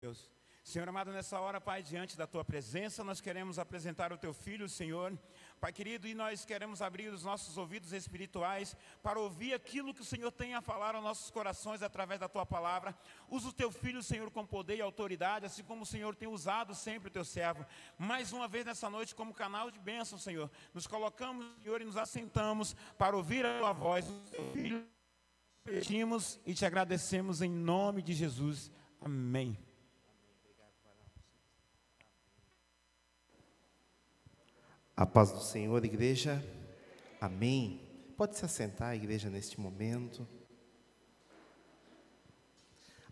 Deus. Senhor amado, nessa hora, Pai, diante da Tua presença, nós queremos apresentar o Teu Filho, Senhor. Pai querido, e nós queremos abrir os nossos ouvidos espirituais para ouvir aquilo que o Senhor tem a falar aos nossos corações através da Tua palavra. Usa o Teu Filho, Senhor, com poder e autoridade, assim como o Senhor tem usado sempre o Teu servo. Mais uma vez nessa noite, como canal de bênção, Senhor, nos colocamos, Senhor, e nos assentamos para ouvir a Tua voz, o Teu Filho. Pedimos e Te agradecemos em nome de Jesus. Amém. A paz do Senhor, igreja. Amém. Pode se assentar, igreja, neste momento.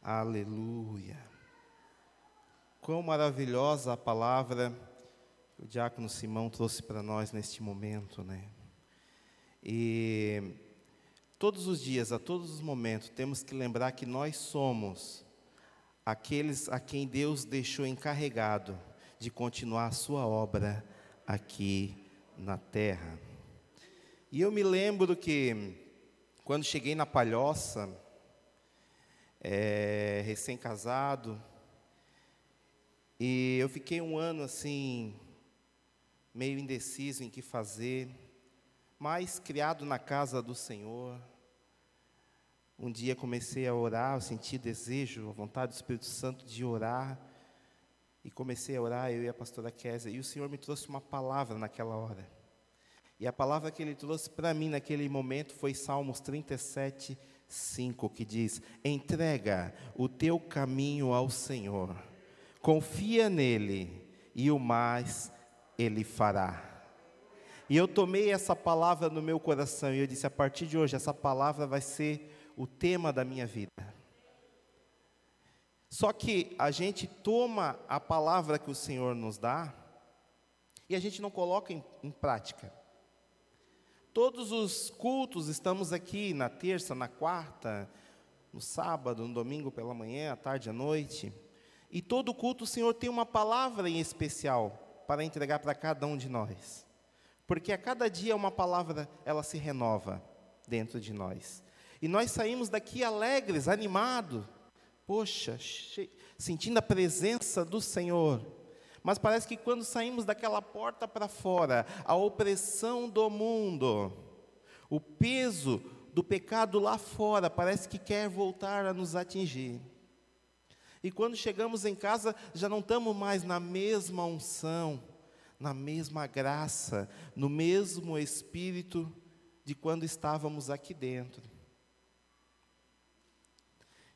Aleluia. Quão maravilhosa a palavra que o diácono Simão trouxe para nós neste momento, né? E todos os dias, a todos os momentos, temos que lembrar que nós somos aqueles a quem Deus deixou encarregado de continuar a sua obra aqui na terra. E eu me lembro que quando cheguei na Palhoça, recém-casado, e eu fiquei um ano assim, meio indeciso em que fazer, mas criado na casa do Senhor. Um dia comecei a orar, eu senti desejo, a vontade do Espírito Santo de orar, e comecei a orar, eu e a pastora Kézia, e o Senhor me trouxe uma palavra naquela hora. E a palavra que Ele trouxe para mim naquele momento foi Salmos 37, 5, que diz: entrega o teu caminho ao Senhor, confia nele, e o mais Ele fará. E eu tomei essa palavra no meu coração, e eu disse, a partir de hoje, essa palavra vai ser o tema da minha vida. Só que a gente toma a palavra que o Senhor nos dá e a gente não coloca em prática. Todos os cultos, estamos aqui na terça, na quarta, no sábado, no domingo pela manhã, à tarde, à noite. E todo culto o Senhor tem uma palavra em especial para entregar para cada um de nós. Porque a cada dia uma palavra, ela se renova dentro de nós. E nós saímos daqui alegres, animados. Poxa, sentindo a presença do Senhor. Mas parece que quando saímos daquela porta para fora, a opressão do mundo, o peso do pecado lá fora, parece que quer voltar a nos atingir. E quando chegamos em casa, já não estamos mais na mesma unção, na mesma graça, no mesmo Espírito de quando estávamos aqui dentro.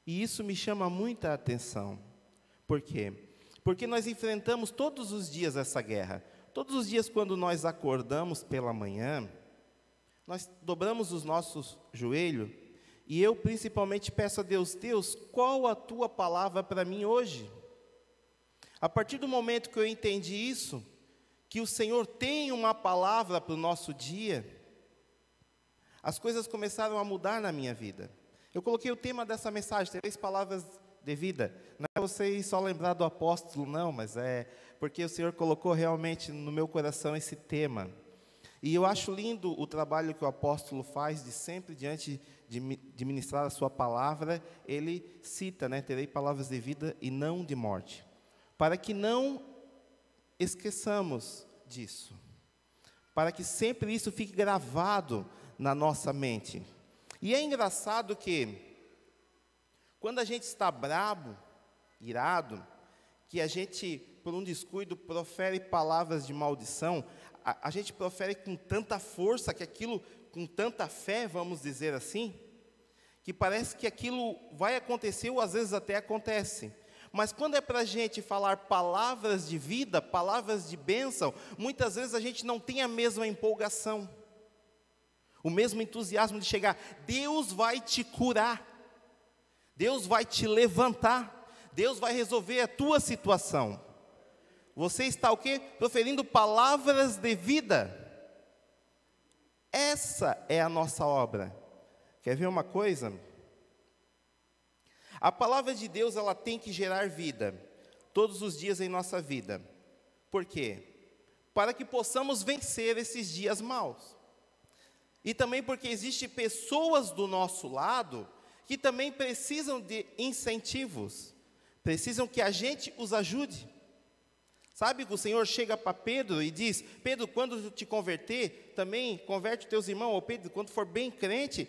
E isso me chama muita atenção. Por quê? Porque nós enfrentamos todos os dias essa guerra. Todos os dias quando nós acordamos pela manhã, nós dobramos os nossos joelhos, e eu principalmente peço a Deus, Deus, qual a Tua palavra para mim hoje? A partir do momento que eu entendi isso, que o Senhor tem uma palavra para o nosso dia, as coisas começaram a mudar na minha vida. Eu coloquei o tema dessa mensagem, 3 palavras de vida. Não é vocês só lembrar do apóstolo, não, mas é porque o Senhor colocou realmente no meu coração esse tema. E eu acho lindo o trabalho que o apóstolo faz, de sempre, diante de ministrar a sua palavra, ele cita, né, terei palavras de vida e não de morte. Para que não esqueçamos disso. Para que sempre isso fique gravado na nossa mente. E é engraçado que, quando a gente está brabo, irado, que a gente, por um descuido, profere palavras de maldição, a gente profere com tanta força, que aquilo, com tanta fé, vamos dizer assim, que parece que aquilo vai acontecer, ou às vezes até acontece. Mas quando é para a gente falar palavras de vida, palavras de bênção, muitas vezes a gente não tem a mesma empolgação, o mesmo entusiasmo de chegar. Deus vai te curar, Deus vai te levantar, Deus vai resolver a tua situação. Você está o quê? Proferindo palavras de vida. Essa é a nossa obra. Quer ver uma coisa? A palavra de Deus, ela tem que gerar vida todos os dias em nossa vida. Por quê? Para que possamos vencer esses dias maus. E também porque existem pessoas do nosso lado que também precisam de incentivos, precisam que a gente os ajude. Sabe que o Senhor chega para Pedro e diz: Pedro, quando te converter, também converte os teus irmãos. Ou Pedro, quando for bem crente,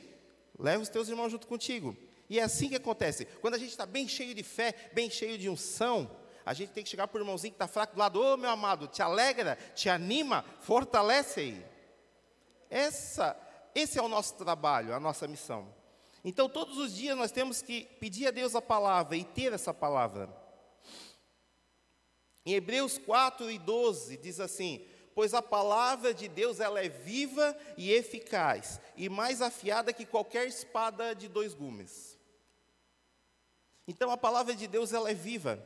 leva os teus irmãos junto contigo. E é assim que acontece. Quando a gente está bem cheio de fé, bem cheio de unção, a gente tem que chegar para o irmãozinho que está fraco do lado: ô meu amado, te alegra, te anima, fortalece aí. Esse é o nosso trabalho, a nossa missão. Então todos os dias nós temos que pedir a Deus a palavra e ter essa palavra. Em Hebreus 4:12 diz assim: pois a palavra de Deus ela é viva e eficaz, e mais afiada que qualquer espada de 2 gumes. Então a palavra de Deus ela é viva.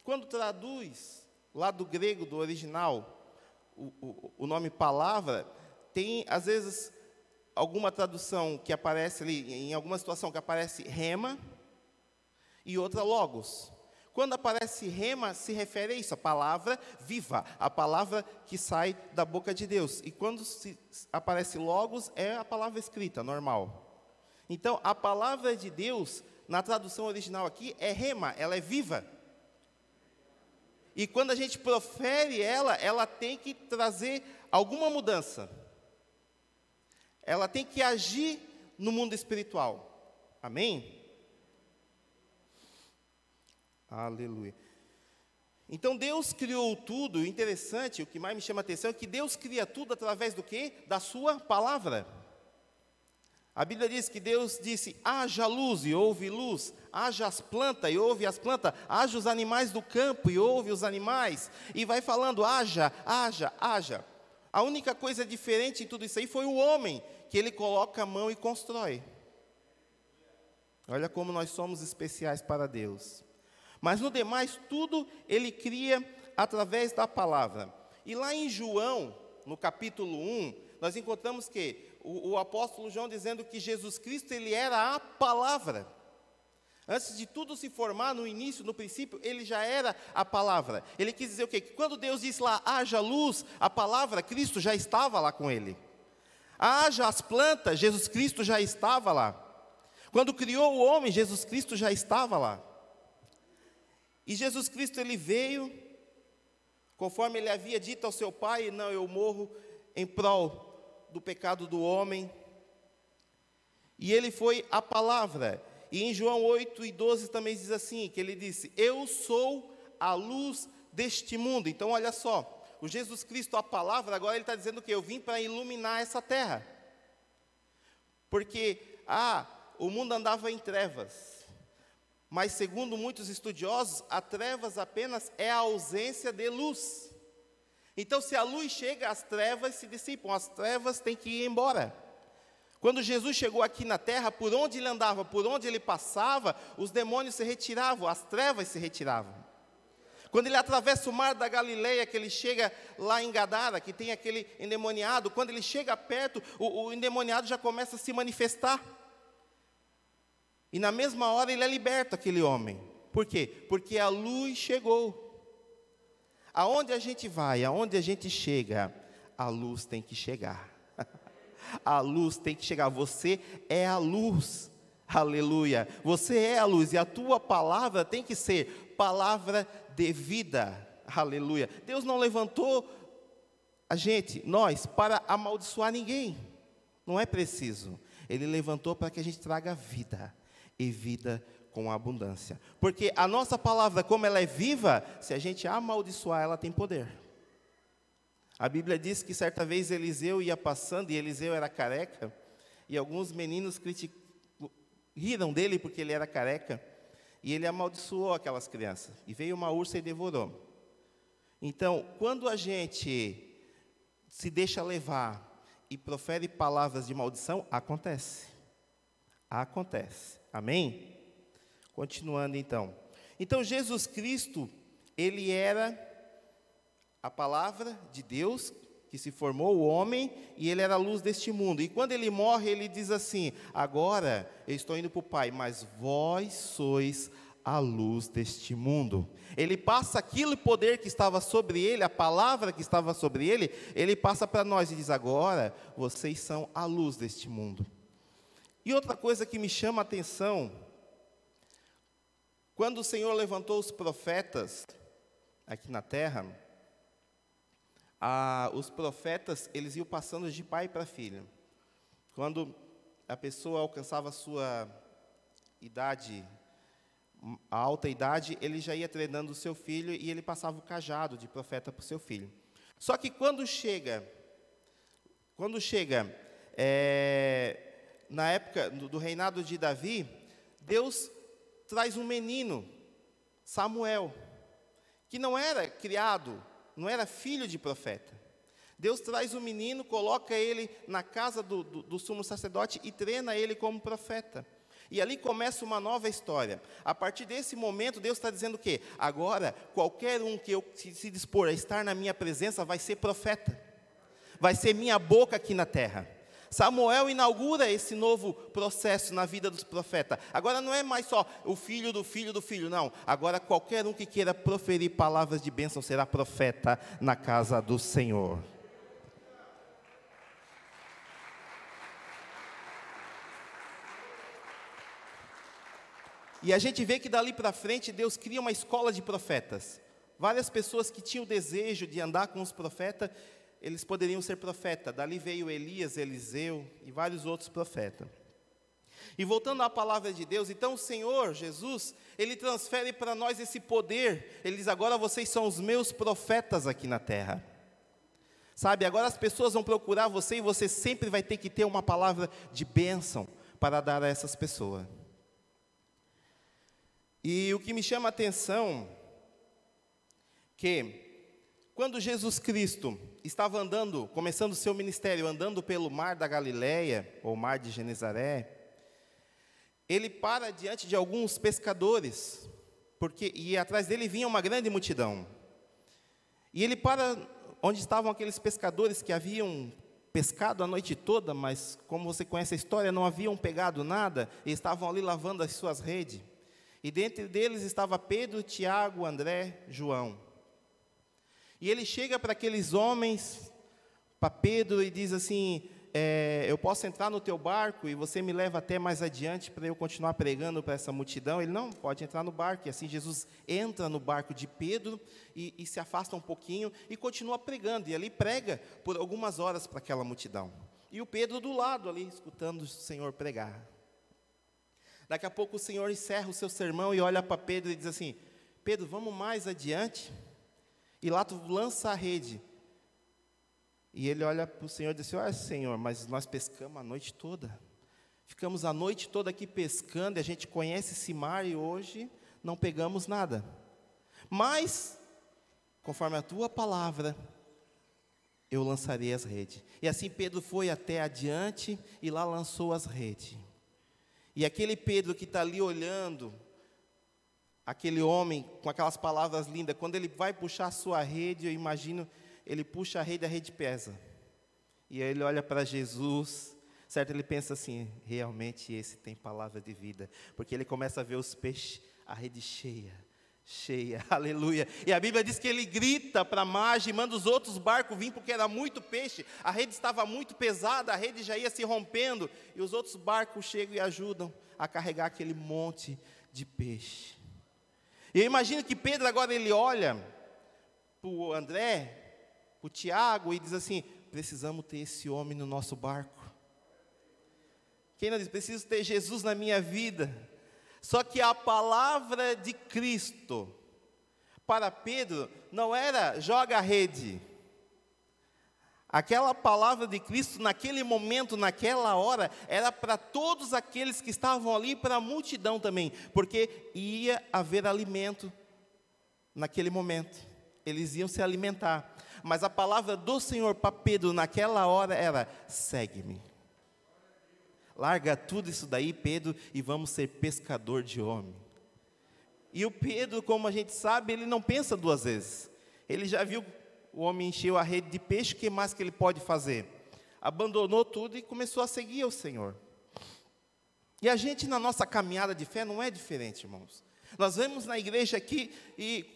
Quando traduz, lá do grego, do original, o nome palavra, tem às vezes alguma tradução que aparece ali, em alguma situação que aparece rema, e outra logos. Quando aparece rema, se refere a isso, a palavra viva, a palavra que sai da boca de Deus. E quando aparece logos, é a palavra escrita, normal. Então, a palavra de Deus, na tradução original aqui, é rema, ela é viva. E quando a gente profere ela tem que trazer alguma mudança. Ela tem que agir no mundo espiritual. Amém? Aleluia. Então Deus criou tudo. O interessante, o que mais me chama a atenção é que Deus cria tudo através do quê? Da sua palavra. A Bíblia diz que Deus disse: haja luz e houve luz, haja as plantas e houve as plantas, haja os animais do campo e houve os animais, e vai falando: haja, haja, haja. A única coisa diferente em tudo isso aí foi o homem, que ele coloca a mão e constrói. Olha como nós somos especiais para Deus. Mas no demais, tudo ele cria através da palavra. E lá em João, no capítulo 1, nós encontramos que o apóstolo João dizendo que Jesus Cristo, ele era a palavra. Antes de tudo se formar, no início, no princípio, ele já era a palavra. Ele quis dizer o quê? Que quando Deus disse lá: haja luz, a palavra, Cristo já estava lá com ele. Haja as plantas, Jesus Cristo já estava lá. Quando criou o homem, Jesus Cristo já estava lá. E Jesus Cristo, ele veio, conforme ele havia dito ao seu pai: não, eu morro em prol do pecado do homem. E ele foi a palavra. E em João 8:12 também diz assim, que ele disse: eu sou a luz deste mundo. Então olha só, o Jesus Cristo, a palavra, agora ele está dizendo que eu vim para iluminar essa terra. Porque, o mundo andava em trevas. Mas segundo muitos estudiosos, a trevas apenas é a ausência de luz. Então se a luz chega, as trevas se dissipam, as trevas têm que ir embora. Quando Jesus chegou aqui na terra, por onde ele andava, por onde ele passava, os demônios se retiravam, as trevas se retiravam. Quando ele atravessa o mar da Galileia, que ele chega lá em Gadara, que tem aquele endemoniado, quando ele chega perto, o endemoniado já começa a se manifestar. E na mesma hora ele é liberto, aquele homem. Por quê? Porque a luz chegou. Aonde a gente vai, aonde a gente chega, a luz tem que chegar. A luz tem que chegar. Você é a luz. Aleluia. Você é a luz. E a tua palavra tem que ser palavra de vida. Aleluia. Deus não levantou a gente, nós, para amaldiçoar ninguém. Não é preciso. Ele levantou para que a gente traga vida. E vida com abundância. Porque a nossa palavra, como ela é viva, se a gente amaldiçoar, ela tem poder. A Bíblia diz que certa vez Eliseu ia passando, e Eliseu era careca, e alguns meninos riram dele porque ele era careca, e ele amaldiçoou aquelas crianças, e veio uma ursa e devorou. Então, quando a gente se deixa levar e profere palavras de maldição, acontece. Acontece. Amém? Continuando então. Então Jesus Cristo, ele era a palavra de Deus, que se formou o homem, e ele era a luz deste mundo. E quando ele morre, ele diz assim: agora eu estou indo para o Pai, mas vós sois a luz deste mundo. Ele passa aquele poder que estava sobre ele, a palavra que estava sobre ele, ele passa para nós e diz: agora vocês são a luz deste mundo. E outra coisa que me chama a atenção, Quando o Senhor levantou os profetas aqui na terra, os profetas, eles iam passando de pai para filho. Quando a pessoa alcançava a sua idade, a alta idade, ele já ia treinando o seu filho e ele passava o cajado de profeta para o seu filho. Só que quando chega na época do reinado de Davi, Deus traz um menino, Samuel, que não era criado, não era filho de profeta. Deus traz um menino, coloca ele na casa do sumo sacerdote e treina ele como profeta. E ali começa uma nova história. A partir desse momento, Deus está dizendo o quê? Agora, qualquer um que eu se dispor a estar na minha presença vai ser profeta. Vai ser minha boca aqui na terra. Samuel inaugura esse novo processo na vida dos profetas. Agora não é mais só o filho do filho do filho, não. Agora qualquer um que queira proferir palavras de bênção será profeta na casa do Senhor. E a gente vê que dali para frente Deus cria uma escola de profetas. Várias pessoas que tinham o desejo de andar com os profetas, eles poderiam ser profetas. Dali veio Elias, Eliseu e vários outros profetas. E voltando à palavra de Deus, então o Senhor Jesus, Ele transfere para nós esse poder. Ele diz, agora vocês são os meus profetas aqui na terra. Sabe, agora as pessoas vão procurar você e você sempre vai ter que ter uma palavra de bênção para dar a essas pessoas. E o que me chama a atenção, que quando Jesus Cristo estava andando, começando o seu ministério, andando pelo mar da Galileia, ou mar de Genezaré, ele para diante de alguns pescadores, e atrás dele vinha uma grande multidão. E ele para onde estavam aqueles pescadores que haviam pescado a noite toda, mas como você conhece a história, não haviam pegado nada, e estavam ali lavando as suas redes. E dentre deles estava Pedro, Tiago, André, João. E ele chega para aqueles homens, para Pedro, e diz assim, eu posso entrar no teu barco e você me leva até mais adiante para eu continuar pregando para essa multidão? Ele, não, pode entrar no barco. E assim Jesus entra no barco de Pedro e se afasta um pouquinho e continua pregando. E ali prega por algumas horas para aquela multidão. E o Pedro do lado ali, escutando o Senhor pregar. Daqui a pouco o Senhor encerra o seu sermão e olha para Pedro e diz assim, Pedro, vamos mais adiante? E lá tu lança a rede. E ele olha para o Senhor e diz assim, olha Senhor, mas nós pescamos a noite toda. Ficamos a noite toda aqui pescando, e a gente conhece esse mar e hoje não pegamos nada. Mas, conforme a tua palavra, eu lançarei as redes. E assim Pedro foi até adiante e lá lançou as redes. E aquele Pedro que está ali olhando, aquele homem com aquelas palavras lindas, quando ele vai puxar a sua rede, eu imagino, ele puxa a rede pesa. E aí ele olha para Jesus, certo? Ele pensa assim, realmente esse tem palavra de vida. Porque ele começa a ver os peixes, a rede cheia, aleluia. E a Bíblia diz que ele grita para a margem, manda os outros barcos vir, porque era muito peixe, a rede estava muito pesada, a rede já ia se rompendo, e os outros barcos chegam e ajudam a carregar aquele monte de peixe. E eu imagino que Pedro agora ele olha para o André, para o Tiago, e diz assim, precisamos ter esse homem no nosso barco. Quem não diz, preciso ter Jesus na minha vida. Só que a palavra de Cristo para Pedro não era joga a rede. Aquela palavra de Cristo naquele momento, naquela hora, era para todos aqueles que estavam ali, para a multidão também, porque ia haver alimento naquele momento, eles iam se alimentar. Mas a palavra do Senhor para Pedro naquela hora era, segue-me. Larga tudo isso daí, Pedro, e vamos ser pescador de homem. E o Pedro, como a gente sabe, ele não pensa duas vezes. Ele já viu o homem encheu a rede de peixe, o que mais que ele pode fazer? Abandonou tudo e começou a seguir o Senhor. E a gente, na nossa caminhada de fé, não é diferente, irmãos. Nós vemos na igreja aqui e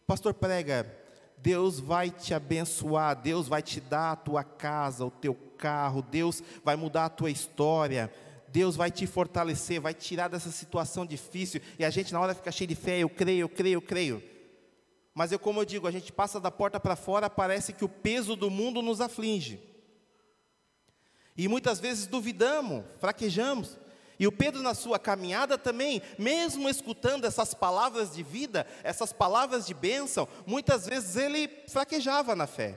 o pastor prega, Deus vai te abençoar, Deus vai te dar a tua casa, o teu carro, Deus vai mudar a tua história, Deus vai te fortalecer, vai tirar dessa situação difícil, e a gente na hora fica cheio de fé, eu creio, eu creio, eu creio. Mas como eu digo, a gente passa da porta para fora, parece que o peso do mundo nos aflige. E muitas vezes duvidamos, fraquejamos. E o Pedro, na sua caminhada também, mesmo escutando essas palavras de vida, essas palavras de bênção, muitas vezes ele fraquejava na fé.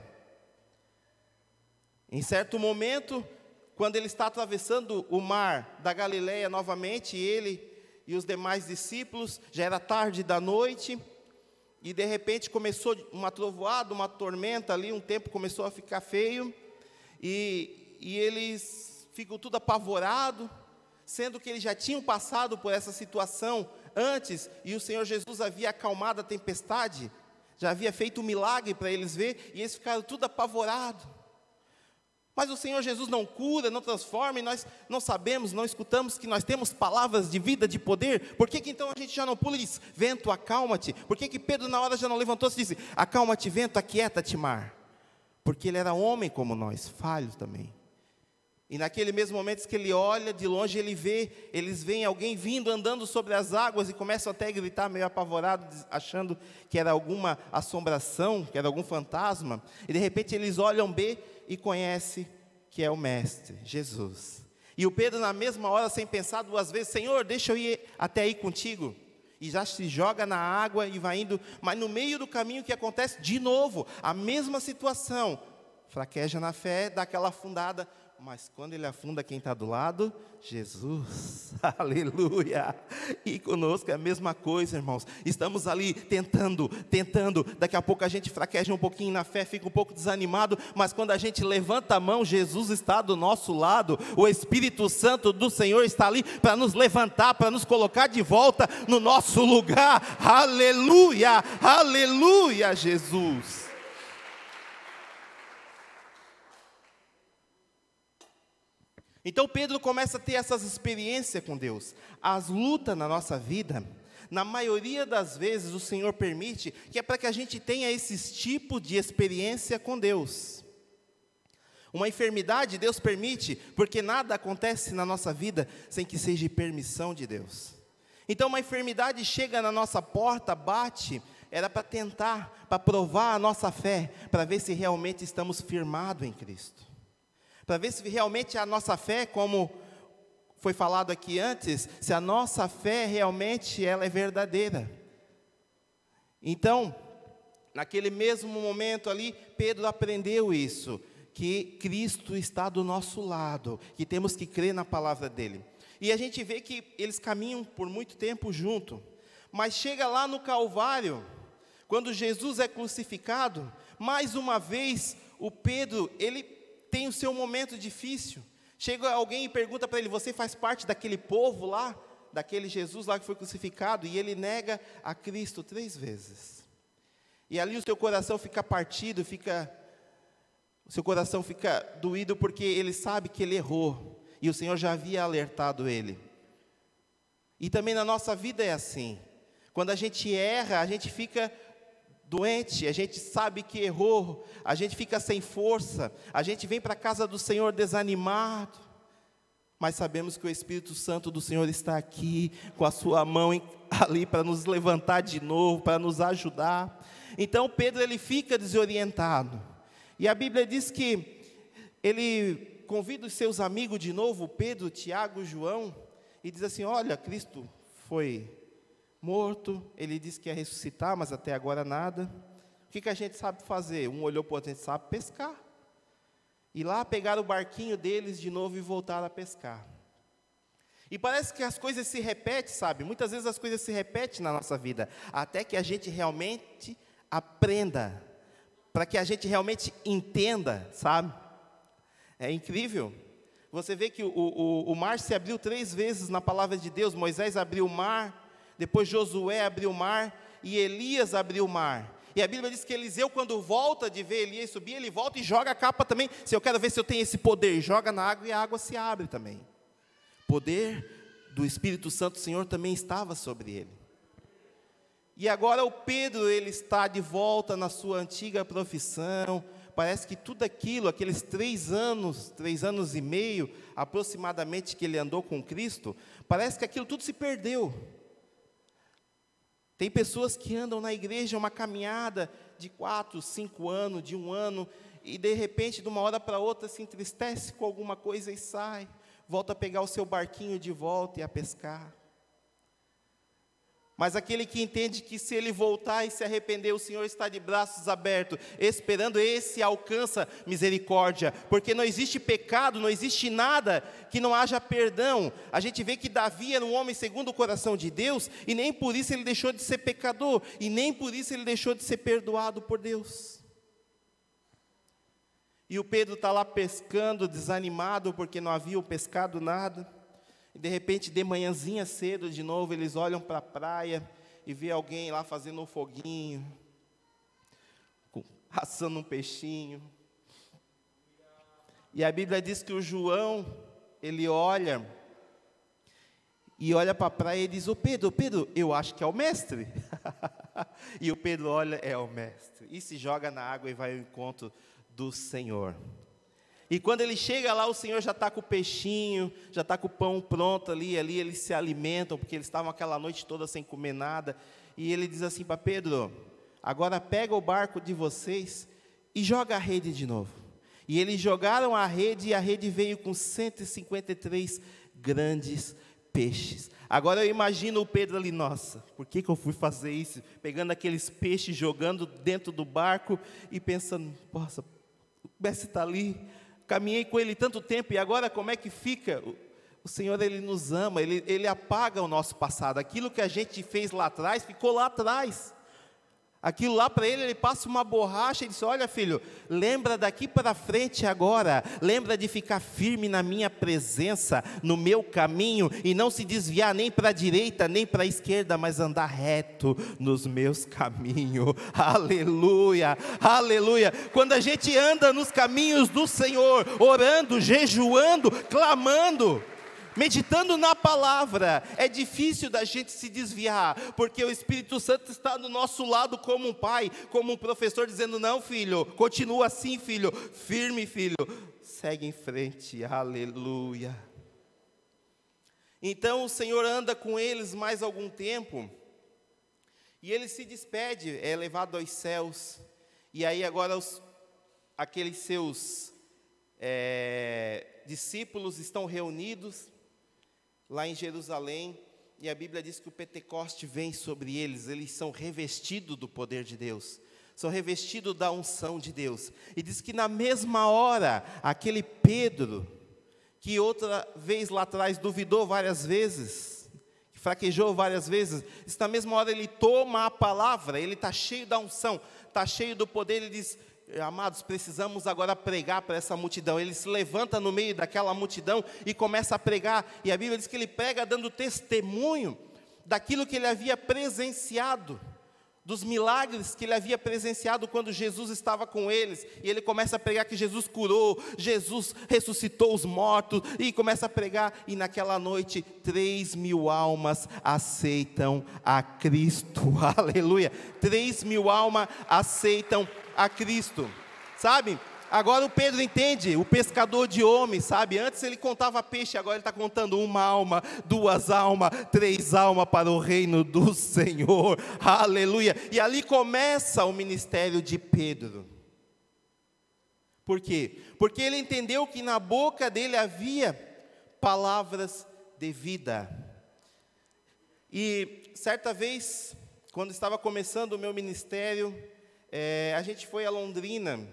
Em certo momento, quando ele está atravessando o mar da Galileia novamente, ele e os demais discípulos, já era tarde da noite, e de repente começou uma trovoada, uma tormenta ali, um tempo começou a ficar feio, e eles ficam tudo apavorados, sendo que eles já tinham passado por essa situação antes, e o Senhor Jesus havia acalmado a tempestade, já havia feito um milagre para eles ver, e eles ficaram tudo apavorados. Mas o Senhor Jesus não cura, não transforma, e nós não sabemos, não escutamos que nós temos palavras de vida, de poder. Por que então a gente já não pula e diz, vento, acalma-te? Por que Pedro na hora já não levantou-se e disse, acalma-te, vento, aquieta-te, mar? Porque ele era homem como nós, falho também. E naquele mesmo momento que ele olha de longe, eles veem alguém vindo, andando sobre as águas, e começam até a gritar meio apavorado, achando que era alguma assombração, que era algum fantasma. E de repente eles olham bem e conhecem que é o Mestre, Jesus. E o Pedro na mesma hora, sem pensar duas vezes, Senhor, deixa eu ir até aí contigo. E já se joga na água e vai indo, mas no meio do caminho o que acontece? De novo, a mesma situação. Fraqueja na fé, dá aquela afundada. Mas quando ele afunda, quem está do lado? Jesus, aleluia. E conosco é a mesma coisa, irmãos. Estamos ali tentando. Daqui a pouco a gente fraqueja um pouquinho na fé, fica um pouco desanimado. Mas quando a gente levanta a mão, Jesus está do nosso lado. O Espírito Santo do Senhor está ali para nos levantar, para nos colocar de volta no nosso lugar. Aleluia, aleluia, Jesus. Então Pedro começa a ter essas experiências com Deus. As lutas na nossa vida, na maioria das vezes o Senhor permite, que é para que a gente tenha esses tipos de experiência com Deus. Uma enfermidade Deus permite, porque nada acontece na nossa vida sem que seja permissão de Deus. Então uma enfermidade chega na nossa porta, bate, era para tentar, para provar a nossa fé, para ver se realmente estamos firmados em Cristo. Para ver se realmente a nossa fé, como foi falado aqui antes, se a nossa fé realmente ela é verdadeira. Então, naquele mesmo momento ali, Pedro aprendeu isso, que Cristo está do nosso lado, que temos que crer na palavra dele. E a gente vê que eles caminham por muito tempo junto, mas chega lá no Calvário, quando Jesus é crucificado, mais uma vez, o Pedro, ele tem o seu momento difícil. Chega alguém e pergunta para ele, você faz parte daquele povo lá, daquele Jesus lá que foi crucificado? E ele nega a Cristo 3 vezes. E ali o seu coração fica partido, o seu coração fica doído, porque ele sabe que ele errou, e o Senhor já havia alertado ele. E também na nossa vida é assim, quando a gente erra, a gente fica doente, a gente sabe que errou, a gente fica sem força, a gente vem para a casa do Senhor desanimado, mas sabemos que o Espírito Santo do Senhor está aqui, com a sua mão ali para nos levantar de novo, para nos ajudar. Então Pedro ele fica desorientado, e a Bíblia diz que ele convida os seus amigos de novo, Pedro, Tiago, João, e diz assim, olha, Cristo foi morto, ele disse que ia ressuscitar, mas até agora nada. O que a gente sabe fazer? Um olhou para o outro, a gente sabe pescar. E lá pegaram o barquinho deles de novo e voltaram a pescar. E parece que as coisas se repetem, sabe? Muitas vezes as coisas se repetem na nossa vida, até que a gente realmente aprenda, para que a gente realmente entenda, sabe? É incrível. Você vê que o mar se abriu 3 vezes na palavra de Deus. Moisés abriu o mar, depois Josué abriu o mar, e Elias abriu o mar. E a Bíblia diz que Eliseu, quando volta de ver Elias subir, ele volta e joga a capa também. Se eu quero ver se eu tenho esse poder, joga na água e a água se abre também. O poder do Espírito Santo do Senhor também estava sobre ele. E agora o Pedro, ele está de volta na sua antiga profissão, parece que tudo aquilo, aqueles 3 anos e meio, aproximadamente, que ele andou com Cristo, parece que aquilo tudo se perdeu. Tem pessoas que andam na igreja uma caminhada de 4, 5 anos, de 1 ano, e de repente, de uma hora para outra, se entristece com alguma coisa e sai, volta a pegar o seu barquinho de volta e a pescar. Mas aquele que entende que se ele voltar e se arrepender, o Senhor está de braços abertos, esperando, esse alcança misericórdia, porque não existe pecado, não existe nada que não haja perdão. A gente vê que Davi era um homem segundo o coração de Deus, e nem por isso ele deixou de ser pecador, e nem por isso ele deixou de ser perdoado por Deus. E o Pedro está lá pescando, desanimado, porque não havia pescado nada. E de repente, de manhãzinha cedo, de novo, eles olham para a praia e vê alguém lá fazendo um foguinho, assando um peixinho. E a Bíblia diz que o João, ele olha para a praia e diz: ô Pedro, eu acho que é o mestre. E o Pedro olha, é o mestre. E se joga na água e vai ao encontro do Senhor. E quando ele chega lá, o Senhor já está com o peixinho, já está com o pão pronto ali eles se alimentam, porque eles estavam aquela noite toda sem comer nada. E ele diz assim para Pedro: agora pega o barco de vocês e joga a rede de novo. E eles jogaram a rede, e a rede veio com 153 grandes peixes. Agora eu imagino o Pedro ali: nossa, por que eu fui fazer isso? Pegando aqueles peixes, jogando dentro do barco e pensando: nossa, o mestre está ali, caminhei com ele tanto tempo, e agora como é que fica? O Senhor, Ele nos ama, Ele apaga o nosso passado. Aquilo que a gente fez lá atrás, ficou lá atrás. Aquilo lá para Ele passa uma borracha e diz: olha filho, lembra daqui para frente agora, lembra de ficar firme na minha presença, no meu caminho, e não se desviar nem para a direita, nem para a esquerda, mas andar reto nos meus caminhos. Aleluia, aleluia. Quando a gente anda nos caminhos do Senhor, orando, jejuando, clamando, meditando na palavra, é difícil da gente se desviar, porque o Espírito Santo está do nosso lado como um pai, como um professor, dizendo: não filho, continua assim filho, firme filho, segue em frente, aleluia. Então o Senhor anda com eles mais algum tempo, e ele se despede, é levado aos céus, e aí agora aqueles seus discípulos estão reunidos lá em Jerusalém, e a Bíblia diz que o Pentecoste vem sobre eles, eles são revestidos do poder de Deus, são revestidos da unção de Deus, e diz que na mesma hora, aquele Pedro, que outra vez lá atrás duvidou várias vezes, que fraquejou várias vezes, diz que na mesma hora ele toma a palavra, ele está cheio da unção, está cheio do poder, ele diz: amados, precisamos agora pregar para essa multidão. Ele se levanta no meio daquela multidão e começa a pregar, e a Bíblia diz que ele prega dando testemunho daquilo que ele havia presenciado, dos milagres que ele havia presenciado quando Jesus estava com eles, e ele começa a pregar que Jesus curou, Jesus ressuscitou os mortos, e começa a pregar, e naquela noite 3.000 almas aceitam a Cristo, aleluia, 3.000 almas aceitam a Cristo, sabe? Agora o Pedro entende, o pescador de homens, sabe? Antes ele contava peixe, agora ele está contando 1 alma, 2 almas, 3 almas para o reino do Senhor, aleluia. E ali começa o ministério de Pedro. Por quê? Porque ele entendeu que na boca dele havia palavras de vida. E certa vez, quando estava começando o meu ministério, a gente foi a Londrina,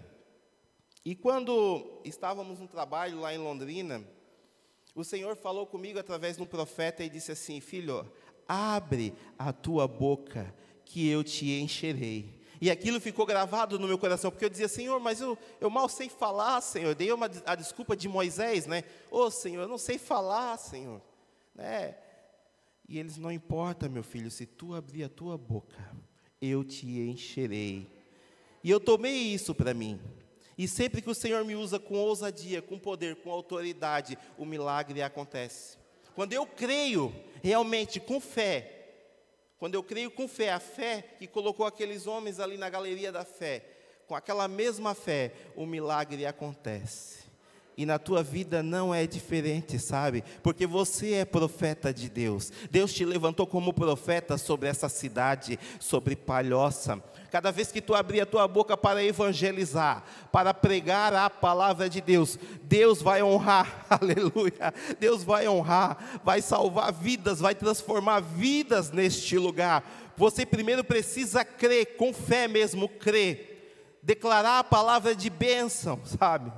e quando estávamos no trabalho lá em Londrina, o Senhor falou comigo através de um profeta e disse assim: filho, abre a tua boca que eu te encherei. E aquilo ficou gravado no meu coração, porque eu dizia: Senhor, mas eu mal sei falar, Senhor. Dei a desculpa de Moisés, né? Ô Senhor, eu não sei falar, Senhor, né? E eles: não importa, meu filho, se tu abrir a tua boca, eu te encherei. E eu tomei isso para mim. E sempre que o Senhor me usa com ousadia, com poder, com autoridade, o milagre acontece. Quando eu creio realmente com fé, quando eu creio com fé, a fé que colocou aqueles homens ali na galeria da fé, com aquela mesma fé, o milagre acontece. E na tua vida não é diferente, sabe? Porque você é profeta de Deus. Deus te levantou como profeta sobre essa cidade, sobre Palhoça. Cada vez que tu abrir a tua boca para evangelizar, para pregar a palavra de Deus, Deus vai honrar, aleluia. Deus vai honrar, vai salvar vidas, vai transformar vidas neste lugar. Você primeiro precisa crer, com fé mesmo, crer. Declarar a palavra de bênção, sabe?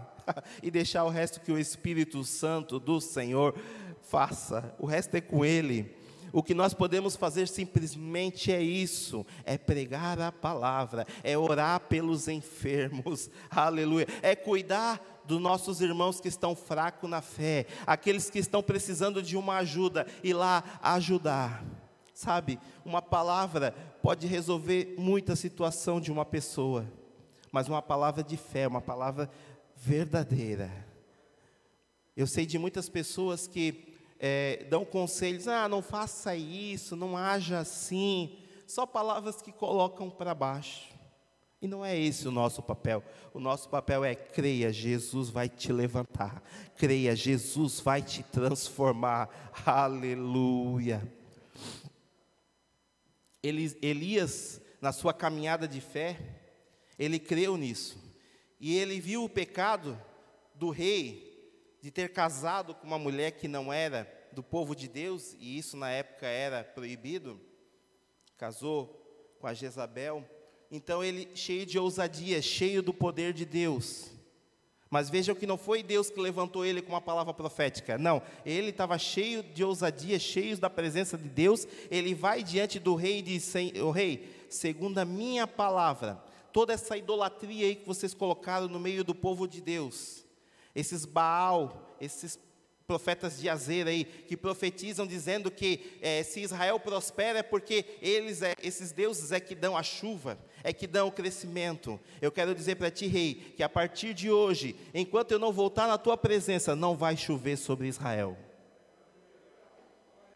E deixar o resto que o Espírito Santo do Senhor faça. O resto é com Ele. O que nós podemos fazer simplesmente é isso, é pregar a palavra, é orar pelos enfermos, aleluia, é cuidar dos nossos irmãos que estão fracos na fé, aqueles que estão precisando de uma ajuda, ir lá ajudar. Sabe, uma palavra pode resolver muita situação de uma pessoa, mas uma palavra de fé, uma palavra verdadeira. Eu sei de muitas pessoas que dão conselhos, não faça isso, não haja assim, só palavras que colocam para baixo. E não é esse o nosso papel. O nosso papel é: creia, Jesus vai te levantar, creia, Jesus vai te transformar, aleluia. Elias, na sua caminhada de fé, ele creu nisso, e ele viu o pecado do rei, de ter casado com uma mulher que não era do povo de Deus, e isso na época era proibido. Casou com a Jezabel. Então ele, cheio de ousadia, cheio do poder de Deus. Mas vejam que não foi Deus que levantou ele com uma palavra profética. Não, ele estava cheio de ousadia, cheio da presença de Deus. Ele vai diante do rei e diz: o rei, segundo a minha palavra, toda essa idolatria aí que vocês colocaram no meio do povo de Deus, esses Baal, esses profetas de Azeira aí, que profetizam dizendo que se Israel prospera é porque esses deuses é que dão a chuva, é que dão o crescimento. Eu quero dizer para ti, rei, que a partir de hoje, enquanto eu não voltar na tua presença, não vai chover sobre Israel.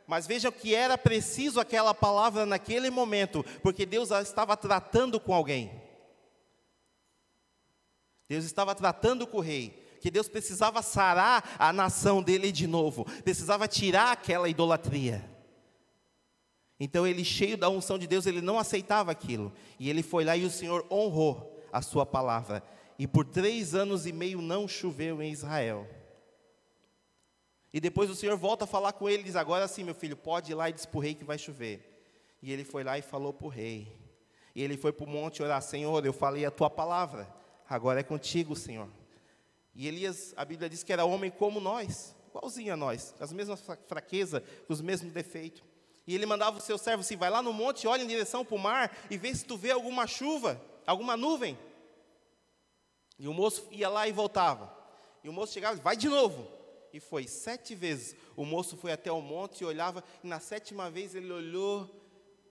Mas vejam que era preciso aquela palavra naquele momento, porque Deus estava tratando com alguém. Deus estava tratando com o rei, que Deus precisava sarar a nação dele de novo, precisava tirar aquela idolatria. Então ele, cheio da unção de Deus, ele não aceitava aquilo, e ele foi lá e o Senhor honrou a sua palavra, e por 3 anos e meio não choveu em Israel. E depois o Senhor volta a falar com ele e diz: agora sim, meu filho, pode ir lá e diz para o rei que vai chover. E ele foi lá e falou para o rei, e ele foi para o monte orar: Senhor, eu falei a tua palavra, agora é contigo, Senhor. E Elias, a Bíblia diz que era homem como nós, igualzinho a nós, com as mesmas fraquezas, com os mesmos defeitos. E ele mandava o seu servo assim: vai lá no monte, olha em direção para o mar e vê se tu vê alguma chuva, alguma nuvem. E o moço ia lá e voltava. E o moço chegava e vai de novo. E foi 7 vezes. O moço foi até o monte e olhava, e na 7ª vez ele olhou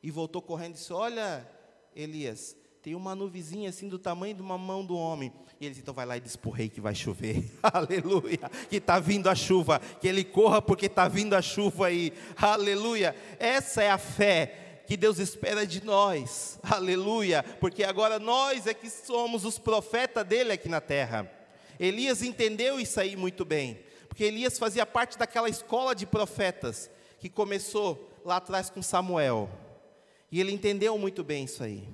e voltou correndo e disse: olha, Elias, tem uma nuvezinha assim do tamanho de uma mão do homem. E ele disse: então vai lá e diz para o rei que vai chover. Aleluia, que está vindo a chuva, que ele corra porque está vindo a chuva aí. Aleluia, essa é a fé que Deus espera de nós. Aleluia, porque agora nós é que somos os profetas dele aqui na terra. Elias entendeu isso aí muito bem, porque Elias fazia parte daquela escola de profetas que começou lá atrás com Samuel. E ele entendeu muito bem isso aí.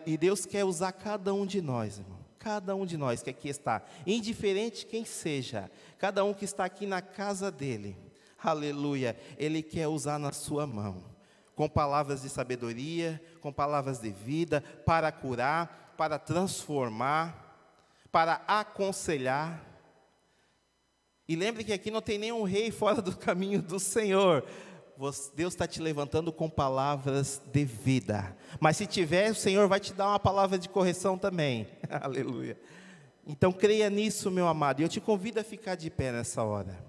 E Deus quer usar cada um de nós, irmão. Cada um de nós que aqui está, indiferente quem seja, cada um que está aqui na casa dele, aleluia, Ele quer usar na sua mão, com palavras de sabedoria, com palavras de vida, para curar, para transformar, para aconselhar. E lembre que aqui não tem nenhum rei fora do caminho do Senhor. Deus está te levantando com palavras de vida. Mas se tiver, o Senhor vai te dar uma palavra de correção também. Aleluia. Então creia nisso, meu amado. E eu te convido a ficar de pé nessa hora.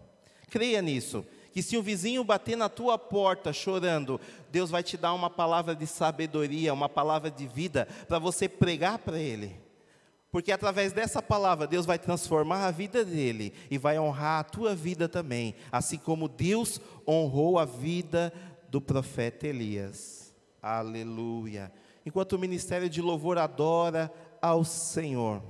Creia nisso. Que se o vizinho bater na tua porta chorando, Deus vai te dar uma palavra de sabedoria, uma palavra de vida, para você pregar para ele. Porque através dessa palavra, Deus vai transformar a vida dele e vai honrar a tua vida também, assim como Deus honrou a vida do profeta Elias. Aleluia. enquanto o ministério de louvor adora ao Senhor,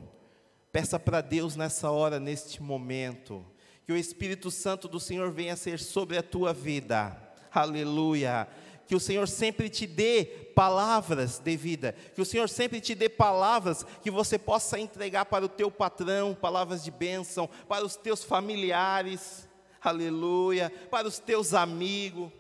peça para Deus nessa hora, neste momento, que o Espírito Santo do Senhor venha ser sobre a tua vida, aleluia, que o Senhor sempre te dê palavras de vida, que o Senhor sempre te dê palavras que você possa entregar para o teu patrão, palavras de bênção, para os teus familiares, aleluia, para os teus amigos,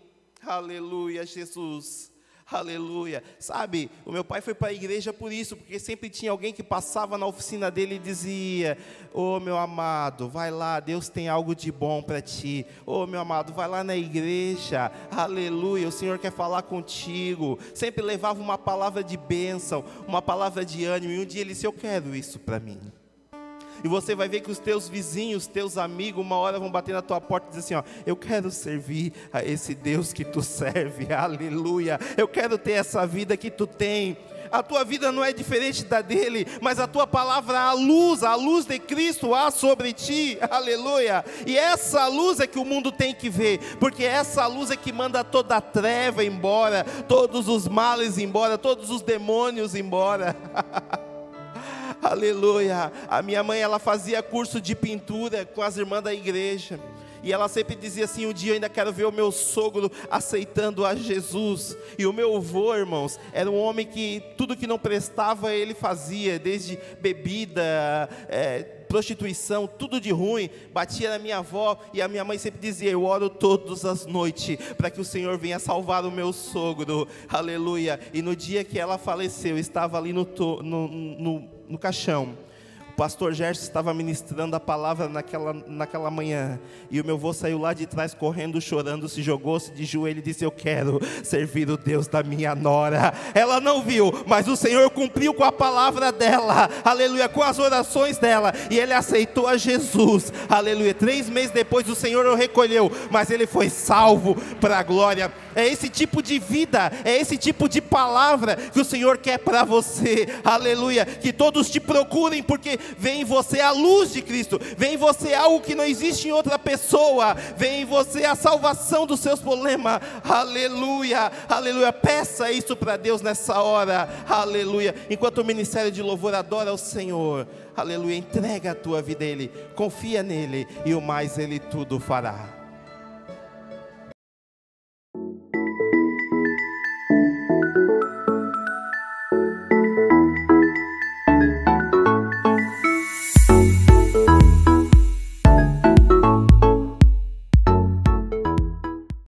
aleluia, Jesus. Aleluia. Sabe, o meu pai foi para a igreja por isso, porque sempre tinha alguém que passava na oficina dele e dizia: ô meu amado, vai lá, Deus tem algo de bom para ti. Ô meu amado, vai lá na igreja, aleluia, o Senhor quer falar contigo. Sempre levava uma palavra de bênção, uma palavra de ânimo, e um dia ele disse: eu quero isso para mim. E você vai ver que os teus vizinhos, teus amigos, uma hora vão bater na tua porta e dizer assim: ó, eu quero servir a esse Deus que tu serve, aleluia, eu quero ter essa vida que tu tem. A tua vida não é diferente da dele, mas a tua palavra, a luz de Cristo há sobre ti, aleluia, e essa luz é que o mundo tem que ver, porque essa luz é que manda toda a treva embora, todos os males embora, todos os demônios embora. Aleluia. A minha mãe, ela fazia curso de pintura com as irmãs da igreja, e ela sempre dizia assim: um dia eu ainda quero ver o meu sogro aceitando a Jesus. E o meu avô, irmãos, era um homem que tudo que não prestava ele fazia, desde bebida, prostituição, tudo de ruim, batia na minha avó, e a minha mãe sempre dizia: eu oro todas as noites, para que o Senhor venha salvar o meu sogro, aleluia. E no dia que ela faleceu, estava ali no caixão, o pastor Gerson estava ministrando a palavra naquela manhã, e o meu avô saiu lá de trás correndo, chorando, se jogou-se de joelho e disse: eu quero servir o Deus da minha nora. Ela não viu, mas o Senhor cumpriu com a palavra dela, aleluia, com as orações dela, e ele aceitou a Jesus, aleluia. 3 meses depois o Senhor o recolheu, mas ele foi salvo para a glória. É esse tipo de vida, é esse tipo de palavra que o Senhor quer para você, aleluia. Que todos te procurem, porque vem em você a luz de Cristo, vem em você algo que não existe em outra pessoa, vem em você a salvação dos seus problemas, aleluia, aleluia. Peça isso para Deus nessa hora, aleluia. Enquanto o ministério de louvor adora ao Senhor, aleluia, entrega a tua vida a Ele, confia nele, e o mais Ele tudo fará.